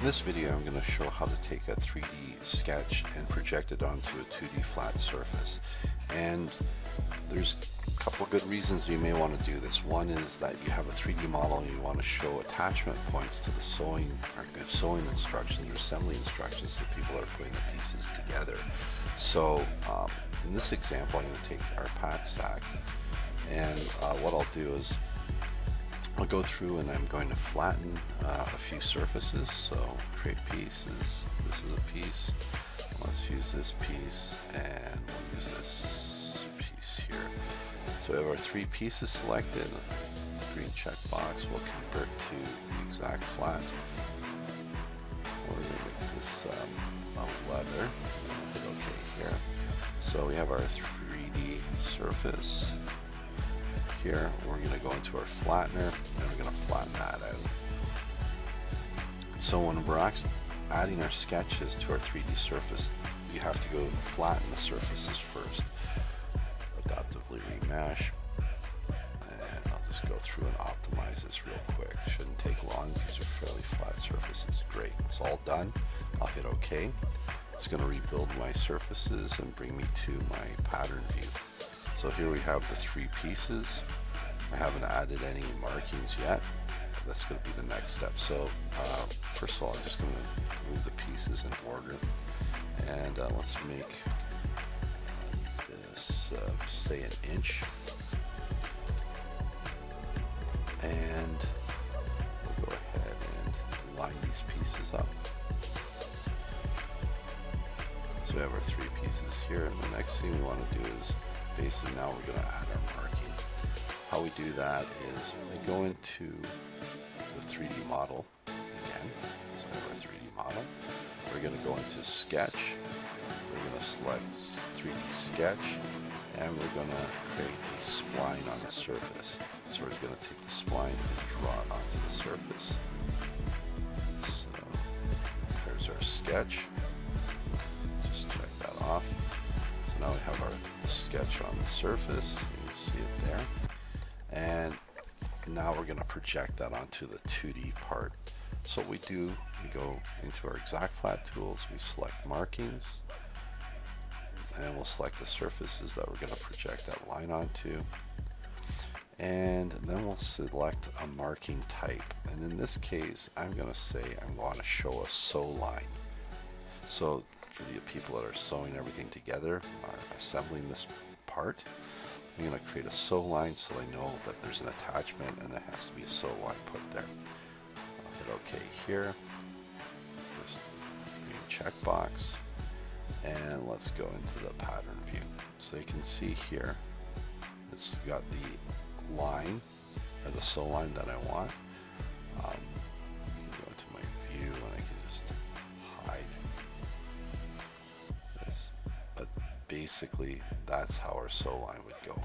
this video, I'm going to show how to take a 3D sketch and project it onto a 2D flat surface. And there's a couple good reasons you may want to do this. One is that you have a 3D model and you want to show attachment points to the sewing instructions or assembly instructions so people are putting the pieces together. So in this example, I'm going to take our pack sack, and what I'll do is I'll go through and I'm going to flatten a few surfaces. So create pieces. This is a piece. Let's use this piece, and we'll use this piece here. So we have our three pieces selected. Green checkbox will convert to the exact flat. We're going to make this leather. Hit OK here. So we have our 3D surface. Here, we're going to go into our flattener and we're going to flatten that out. So when we're adding our sketches to our 3D surface, you have to go flatten the surfaces first. Adaptively remesh, and I'll just go through and optimize this real quick. Shouldn't take long because they're fairly flat surfaces. Great, it's all done. I'll hit OK. It's going to rebuild my surfaces and bring me to my pattern view. So here we have the three pieces. I haven't added any markings yet. That's going to be the next step. So first of all, I'm just going to move the pieces in order. And let's make this, say, an inch. And we'll go ahead and line these pieces up. So we have our three pieces here. And the next thing we want to do is basically now we're going to add our marking. How we do that is we go into the 3D model again. So we have our 3D model. We're going to go into sketch. We're going to select 3D sketch, and we're going to create a spline on the surface. So we're going to take the spline and draw it onto the surface. So there's our sketch. Just check that off. So now we have our sketch on the surface. You can see it there. And now we're going to project that onto the 2D part. So what we do, we go into our exact flat tools, we select markings, and we'll select the surfaces that we're going to project that line onto. And then we'll select a marking type. And in this case, I'm going to say I want to show a sew line. So for the people that are sewing everything together, are assembling this part, I'm going to create a sew line so they know that there's an attachment and there has to be a sew line put there. I'll hit OK here. Just green checkbox. And let's go into the pattern view. So you can see here, it's got the line, or the sew line that I want. I can go into my view and I can just hide this. But basically, that's how our sew line would go.